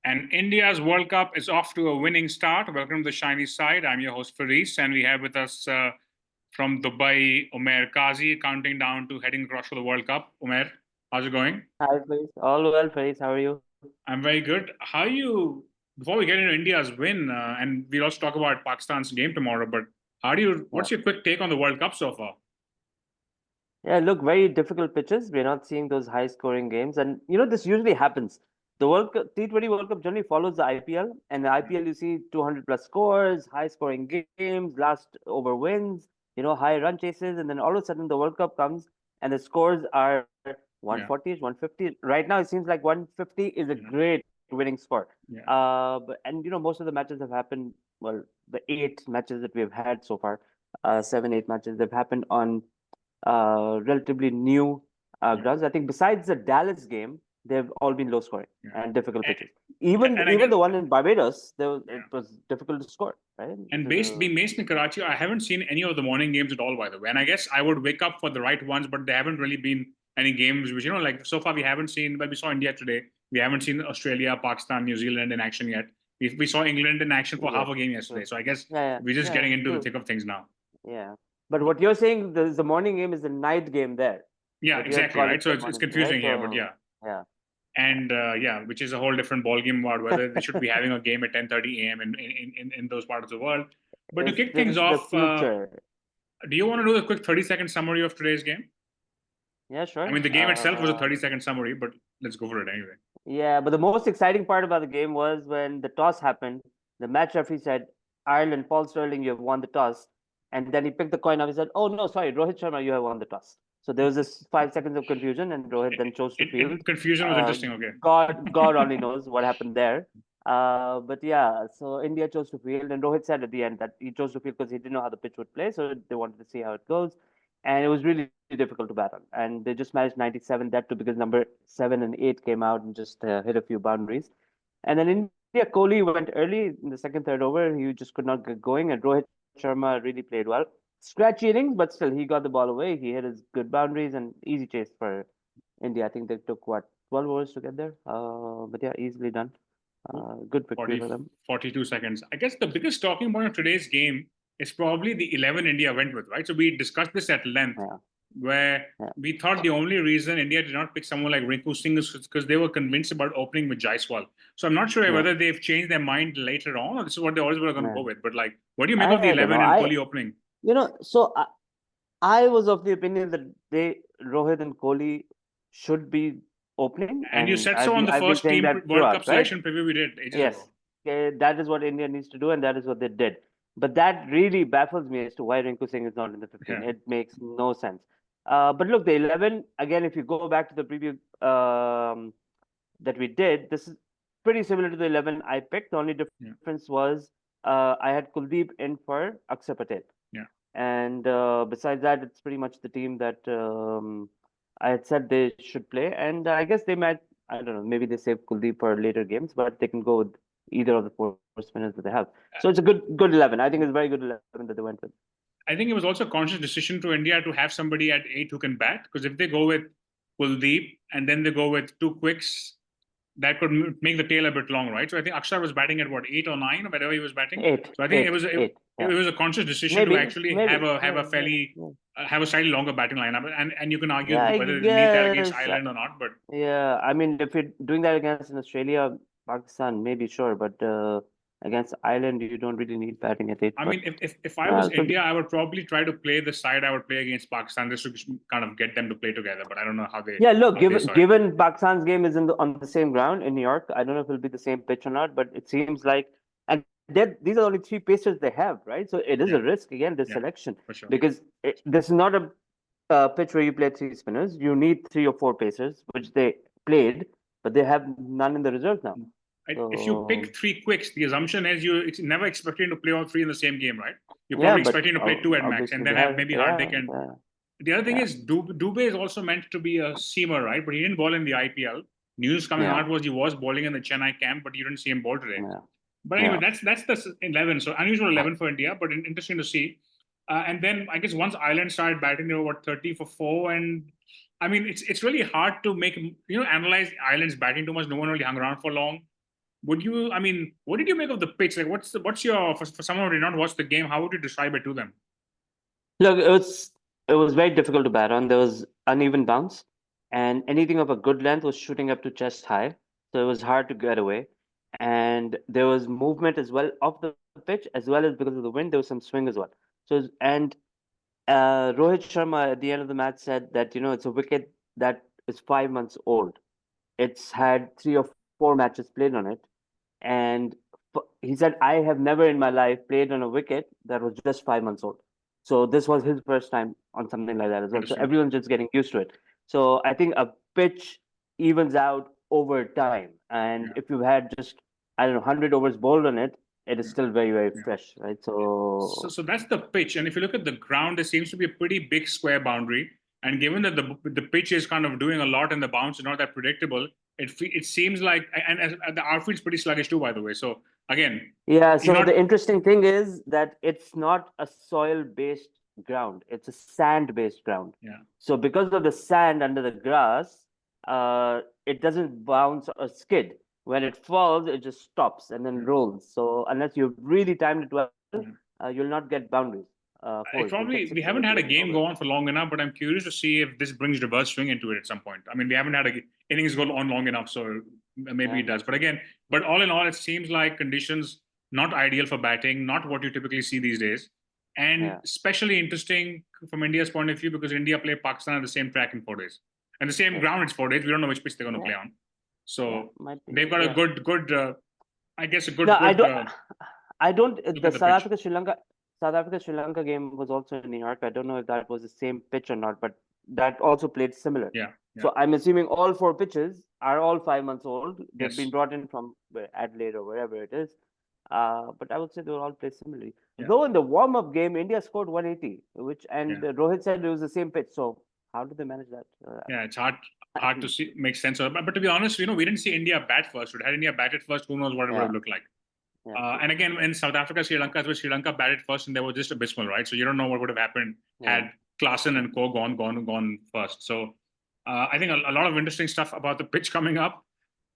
And India's World Cup is off to a winning start. Welcome to the shiny side. I'm your host, Faris, and we have with us from Dubai, Umair Qazi, counting down to heading across to the World Cup. Umair, how's it going? Hi, Faris. All well, Faris. How are you? I'm very good. How are you, before we get into India's win, and we'll also talk about Pakistan's game tomorrow, but Yeah. what's your quick take on the World Cup so far? Yeah, look, very difficult pitches. We're not seeing those high-scoring games. And, this usually happens. The World Cup, T20 World Cup generally follows the IPL. And the IPL, you see 200 plus scores, high-scoring games, last over wins, high run chases. And then all of a sudden, the World Cup comes and the scores are Yeah, 140, 150. Right now, it seems like 150 is a yeah, great winning score. yeah. Most of the matches have happened, well, the 8 matches that we've had so far, 7, 8 matches, they've happened on relatively new Yeah. grounds. I think besides the Dallas game, they've all been low scoring Yeah. and difficult And, pitches. Even I even guess, the one in Barbados, it yeah. was difficult to score, right? And being based in Karachi, I haven't seen any of the morning games at all, by the way. And I guess I would wake up for the right ones, but there haven't really been any games which, like so far we haven't seen, but we saw India today. We haven't seen Australia, Pakistan, New Zealand in action yet. We saw England in action for Yeah, half a game yesterday. true. So I guess Yeah, we're just yeah, getting yeah, into the true. thick of things now. Yeah, but what you're saying, the morning game is the night game there, Yeah, but you're exactly, calling right? So it it's morning, right? confusing here, but So yeah. yeah, yeah. And yeah, which is a whole different ballgame about whether they should be having a game at 10:30 a.m. In those parts of the world. But to Is kick things this the off, future? do you want to do a quick 30-second summary of today's game? Yeah, I sure. mean, the game itself was a 30-second summary, but let's go for it anyway. Yeah, but the most exciting part about the game was when the toss happened. The match referee said, "Ireland, Paul Sterling, you have won the toss." And then he picked the coin up. He said, "Oh no, sorry, Rohit Sharma, you have won the toss." So there was this 5 seconds of confusion, and Rohit then chose to field. Confusion was Uh, interesting. Okay. God only knows what happened there. But yeah, so India chose to field, and Rohit said at the end that he chose to field because he didn't know how the pitch would play, so they wanted to see how it goes, and it was really difficult to bat on. And they just managed 97. That too because number 7 and 8 came out and just hit a few boundaries. And then India, Kohli went early in the second, third over. He just could not get going, and Rohit Sharma really played well. Scratchy innings, but still he got the ball away. He hit his good boundaries and easy chase for India. I think they took what 12 overs to get there. But yeah, easily done. Good victory 40, for them. 42 seconds. I guess the biggest talking point of today's game is probably the 11 India went with, right? So we discussed this at length, Yeah, where yeah, we thought the only reason India did not pick someone like Rinku Singh is because they were convinced about opening with Jaiswal. So I'm not sure yeah, whether they've changed their mind later on, or this is what they always were going to yeah. go with. But like, what do you make of the I don't know. 11 and Kohli opening? So I was of the opinion that Rohit and Kohli should be opening, And you and said so on the I've been first saying team that World throughout, Cup right? selection preview we did ages ago. Yes, okay, that is what India needs to do, and that is what they did. But that really baffles me as to why Rinku Singh is not in the 15. Yeah. It makes no sense. But look, the 11 again. If you go back to the preview that we did, this is pretty similar to the 11 I picked. The only Yeah. difference was I had Kuldeep in for Akshar Patel. Yeah. And besides that, it's pretty much the team that I had said they should play. And I guess they might, I don't know, maybe they save Kuldeep for later games, but they can go with either of the four spinners that they have. So it's a good 11. I think it's a very good 11 that they went with. I think it was also a conscious decision to India to have somebody at 8 who can bat. Because if they go with Kuldeep and then they go with two quicks, that could make the tail a bit long, right? So I think Akshar was batting at what, 8 or 9 or whatever he was batting. Eight, So I think eight, eight. it Yeah, was a conscious decision to maybe, actually maybe. have a Yeah, fairly yeah. have a slightly longer batting lineup, and you can Yeah, argue I whether they need that against guess. Ireland or not. But Yeah, I mean, if you're doing that against in Australia, Pakistan, maybe sure, but against Ireland, you don't really need batting at 8. I But mean, if I yeah, was it could be. India, I would probably try to play the side I would play against Pakistan just to kind of get them to play together. But I don't know Yeah, look, how they given saw it. given Pakistan's game is on the same ground in New York, I don't know if it'll be the same pitch or not, but it seems like, and these are the only 3 pacers they have, right? So it is Yeah, a risk again, this yeah, selection, for sure. because this is not a pitch where you play 3 spinners. You need 3 or 4 pacers, which they played, but they have none in the reserve now. If you So pick three quicks, the assumption is you never expecting to play all three in the same game, right? You're yeah, probably but expecting to play two at max, and obviously they then have have, maybe yeah, Hardik. And yeah, the other thing yeah, is Dubey is also meant to be a seamer, right? But he didn't bowl in the IPL. News coming yeah, out was he was bowling in the Chennai camp, but you didn't see him bowl today. yeah, But anyway, yeah. that's the 11. So unusual 11 for India, but interesting to see. And then I guess once Ireland started batting, they were what 30 for 4, and I mean it's really hard to make analyze Ireland's batting too much. No one really hung around for long. Would you? I mean, what did you make of the pitch? Like, what's your for someone who did not watch the game? How would you describe it to them? Look, it was very difficult to bat on. There was uneven bounce, and anything of a good length was shooting up to chest high, so it was hard to get away. And there was movement as well off the pitch, as well as because of the wind, there was some swing as well. Rohit Sharma at the end of the match said that it's a wicket that is 5 months old. It's had 3 or 4 matches played on it, and he said, I have never in my life played on a wicket that was just 5 months old. So this was his first time on something like that as well. So Understood. everyone's just getting used to it. So I think a pitch evens out over time. And Yeah. if you've had just, I don't know, 100 overs bowled on it, it is Yeah. still very, very Yeah. fresh, right? So that's the pitch. And if you look at the ground, there seems to be a pretty big square boundary. And given that the pitch is kind of doing a lot and the bounce is not that predictable, it seems like and the outfield's pretty sluggish too, by the way. So again, Yeah, you're so not. the interesting thing is that it's not a soil-based ground, it's a sand-based ground. Yeah. So because of the sand under the grass, it doesn't bounce or skid. When it falls, it just stops and then Yeah. rolls. So unless you've really timed it well, Yeah. you'll not get boundaries It fours. You'll get probably we sixes haven't if you had a hit it game over. go on for long enough, but I'm curious to see if this brings reverse swing into it at some point. I mean, we haven't had a innings go on long enough, so maybe Yeah, it does. But maybe. again, but all in all, it seems like conditions not ideal for batting, not what you typically see these days, and Yeah, especially interesting from India's point of view because India play Pakistan at the same track in 4 days and the same yes. ground. It's 4 days. We don't know which pitch they're going to Yeah, play on, yeah, so might be. they've got a Yeah. good. I guess a No, I good don't. I don't. look The at the pitch. South Africa Sri Lanka game was also in New York. I don't know if that was the same pitch or not, but that also played similar. Yeah, yeah, So I'm assuming all 4 pitches are all 5 months old. They've been yes, brought in from Adelaide or wherever it is. But I would say they were all played similarly. yeah, Though in the warm-up game, India scored 180, which yeah. and Rohit said it was the same pitch. So how did they manage that? Yeah, it's hard to see make sense of it. But to be honest, we didn't see India bat first. Had India batted first, who knows what it would Yeah, have looked like. yeah, true. And again, in South Africa, Sri Lanka, Sri Lanka batted first, and they were just abysmal, right? So you don't know what would have happened Yeah, had Klaasen and Co gone first. So I think a lot of interesting stuff about the pitch coming up.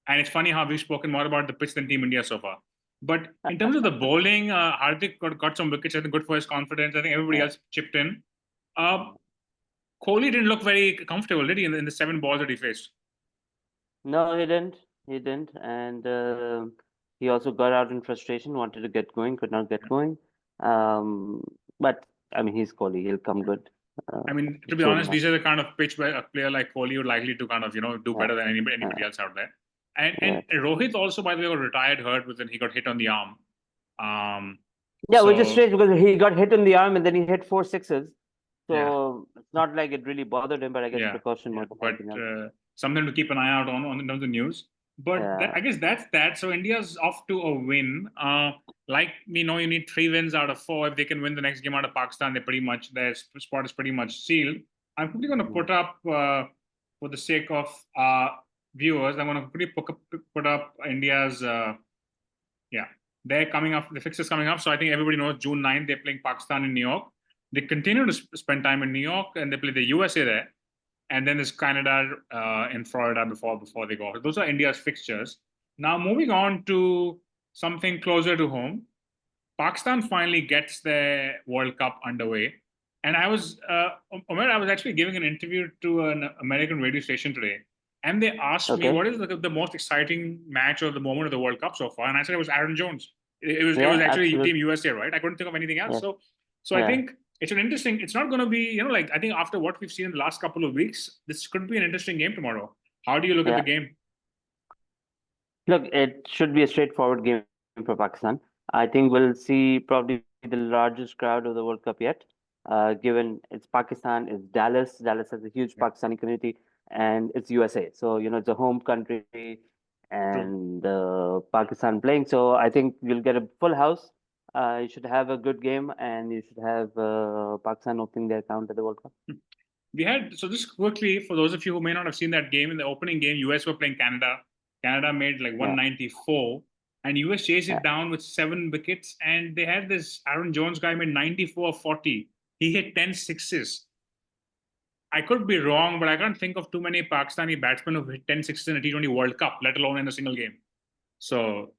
And it's funny how we've spoken more about the pitch than Team India so far. But in terms of the bowling, Hardik got some wickets. I think good for his confidence. I think everybody yeah. else chipped in. Uh, Kohli didn't look very comfortable, did he, in the 7 balls that he faced? No, he didn't. He didn't, and he also got out in frustration, wanted to get going, could not get Yeah. going. Um, but I mean, he's Kohli. He'll come Yeah. good. I mean, to He be showed honest, enough. these are the kind of pitch where a player like Kohli would likely to kind of, do Yeah, better than yeah, anybody else out there. And yeah, true. Rohit also, by the way, got retired hurt when he got hit on the arm. Um, Yeah, which is so strange because he got hit in the arm and then he hit 4 sixes. yeah, So it's not like it really bothered him, but I guess yeah, precaution yeah. more than But anything else. something to keep an eye out on in terms of news. But Yeah. I guess that's that. So India's off to a win. Like we know, you need 3 wins out of 4. If they can win the next game out of Pakistan, their spot is pretty much sealed. I'm quickly going to Mhm. put up, for the sake of viewers, I'm going to quickly put up India's. Yeah, they're coming up. The fixtures coming up. So I think everybody knows June 9th they're playing Pakistan in New York. They continue to spend time in New York and they play the USA there, and then there's Canada in Florida before they go. Those are India's fixtures. Now moving on to something closer to home, Pakistan finally gets their World Cup underway, and Omer, I was actually giving an interview to an American radio station today, and they asked me Okay. what is the most exciting match or the moment of the World Cup so far, and I said it was Aaron Jones. It was Yeah, actually Team absolutely. USA, right? I couldn't think of anything else. Yeah, So I yeah, think it's an interesting. It's not going to be like I think after what we've seen in the last couple of weeks, this could be an interesting game tomorrow. How do you look at the yeah. game? Look, it should be a straightforward game for Pakistan. I think we'll see probably the largest crowd of the World Cup yet, given it's Pakistan, it's Dallas. Dallas has a huge Yeah, Pakistani community, and it's USA. So, it's a home country true. and Pakistan playing. So I think you'll get a full house. You should have a good game, and you should have Pakistan opening their account at the World Cup. We had so just quickly for those of you who may not have seen that game in the opening game, US were playing Canada. Canada made like Yeah, 194, and US chased yeah, it down with 7 wickets. And they had this Aaron Jones guy made 94 of 40. He hit 10 sixes. I could be wrong, but I can't think of too many Pakistani batsmen who hit 10 sixes in a T20 World Cup, let alone in a single game. So,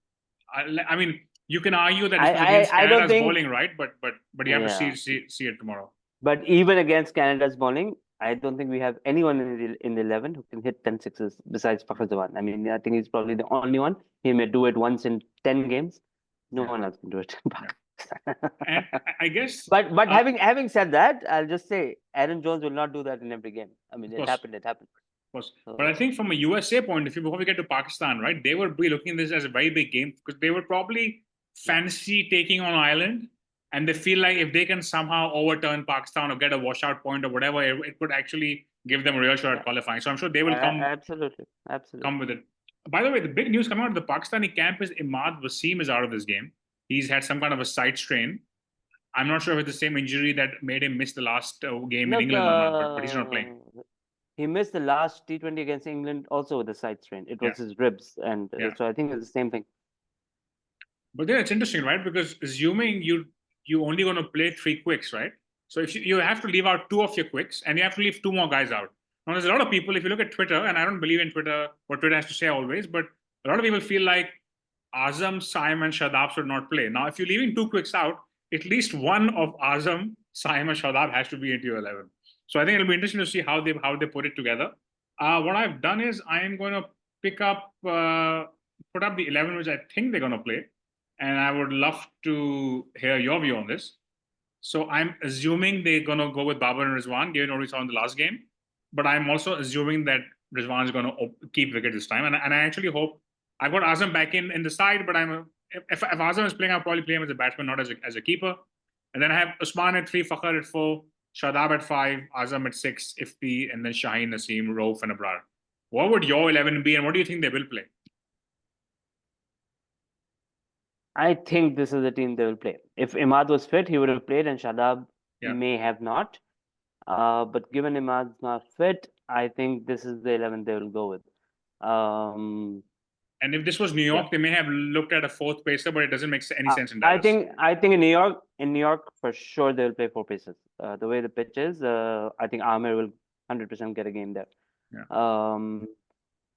I mean, you can argue that I- this was against I don't Canada's think- bowling, right? But you have to Yeah. see it tomorrow. But even against Canada's bowling, I don't think we have anyone in the 11 who can hit 10 sixes besides Fakhar Zaman. I mean, I think he's probably the only one. He may do it once in 10 games. No Yeah. one else can do it in Yeah. Pakistan. And I guess, But having said that, I'll just say Aaron Jones will not do that in every game. I mean, Of it course. happened. It happened. course. So, But I think from a USA point of view, before we get to Pakistan, right, they would be looking at this as a very big game because they would probably fancy taking on Ireland. And they feel like if they can somehow overturn Pakistan or get a washout point or whatever, it could actually give them a real shot at qualifying. So I'm sure they will absolutely. come with it. By the way, the big news coming out of the Pakistani camp is Imad Wasim is out of this game. He's had some kind of a side strain. I'm not sure if it's the same injury that made him miss the last game in England or not, but he's not playing. He missed the last T20 against England also with a side strain. It was his ribs, and so I think it's the same thing. But then it's interesting, right? Because assuming you only going to play 3 quicks, right? So if you have to leave out 2 of your quicks, and you have to leave 2 more guys out. Now there's a lot of people. If you look at Twitter, and I don't believe in Twitter, what Twitter has to say always, but a lot of people feel like Azam, Saim, and Shadab should not play. Now, if you're leaving 2 quicks out, at least one of Azam, Saim, and Shadab has to be into your 11. So I think it'll be interesting to see how they put it together. What I've done is I am going to put up the 11 which I think they're going to play, and I would love to hear your view on this. So I'm assuming they're going to go with Babar and Rizwan, given what we saw in the last game. But I'm also assuming that Rizwan is going to keep wicket this time, and I actually hope. I've got Azam back in the side, but if Azam is playing, I'll probably play him as a batsman, not as a keeper. And then I have Usman at 3, Fakhar at 4, Shadab at 5, Azam at 6, Ifti, and then Shaheen, Naseem, Rauf, and Abrar. What would your 11 be, and what do you think they will play? I think this is the team they will play. If Imad was fit, he would have played, and Shadab may have not. But given Imad's not fit, I think this is the 11 they will go with. And if this was New York, they may have looked at a 4th pacer, but it doesn't make any sense in Dallas. I think in New York for sure they will play 4 pacers. The way the pitch is, I think Amir will 100% get a game there.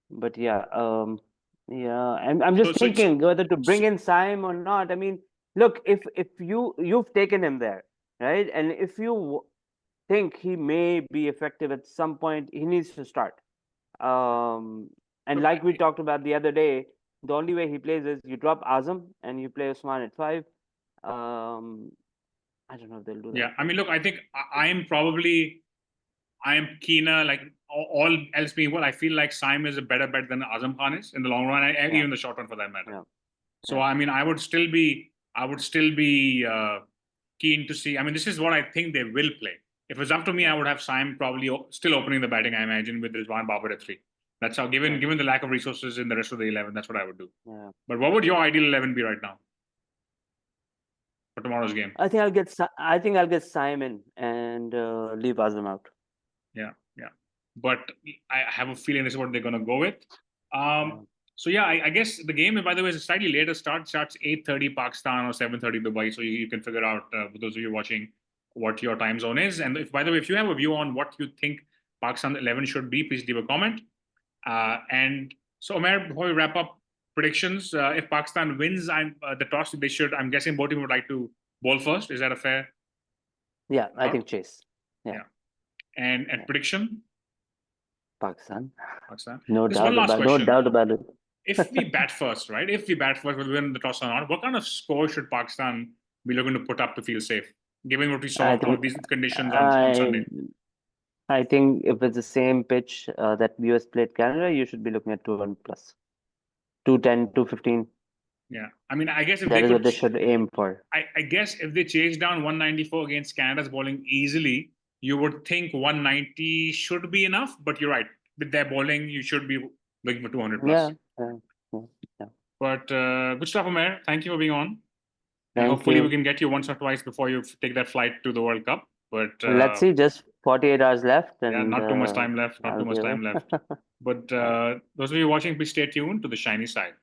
But I'm just thinking whether to bring in Saim or not. I mean, look, if you've taken him there, right, and if you think he may be effective at some point, he needs to start. And like we talked about the other day, the only way he plays is you drop Azam and you play Usman at 5. I don't know if they'll do that. Yeah, I mean, look, I think I am keener, like all else being equal. I feel like Saim is a better bet than Azam Khan is in the long run, and even the short run for that matter. So I mean, I would still be keen to see. I mean, this is what I think they will play. If it's up to me, I would have Saim probably still opening the batting, I imagine, with Rizwan Babar at 3. That's how, given the lack of resources in the rest of the 11, that's what I would do. But what would your ideal 11 be right now for tomorrow's game? I think I'll get Saim in and leave Azam out. Yeah. But I have a feeling this is what they're going to go with. So yeah, I guess the game, by the way, is a slightly later start. Starts 8:30 Pakistan or 7:30 Dubai. So you can figure out, for those of you watching, what your time zone is. And by the way, if you have a view on what you think Pakistan 11 should be, please leave a comment. And so, Umair, before we wrap up predictions, if Pakistan wins the toss, I'm guessing both teams would like to bowl first. Is that a fair? Yeah, I think Chase. Yeah. And prediction? Pakistan. No doubt about it. If we bat first, right? If we bat first, we'll win the toss or not. What kind of score should Pakistan be looking to put up to feel safe, given what we saw of these conditions on Sunday? I think if it's the same pitch that US played Canada, you should be looking at 200 plus. 210, 215. Yeah. I mean, I guess if that is what they should aim for. I guess if they chase down 194 against Canada's bowling easily, you would think 190 should be enough. But you're right. With their bowling, you should be looking for 200 plus. Yeah. But good stuff, Umair. Thank you for being on. And hopefully we can get you once or twice before you take that flight to the World Cup. But let's see, just 48 hours left. And, not too much time left. But those of you watching, please stay tuned to the shiny side.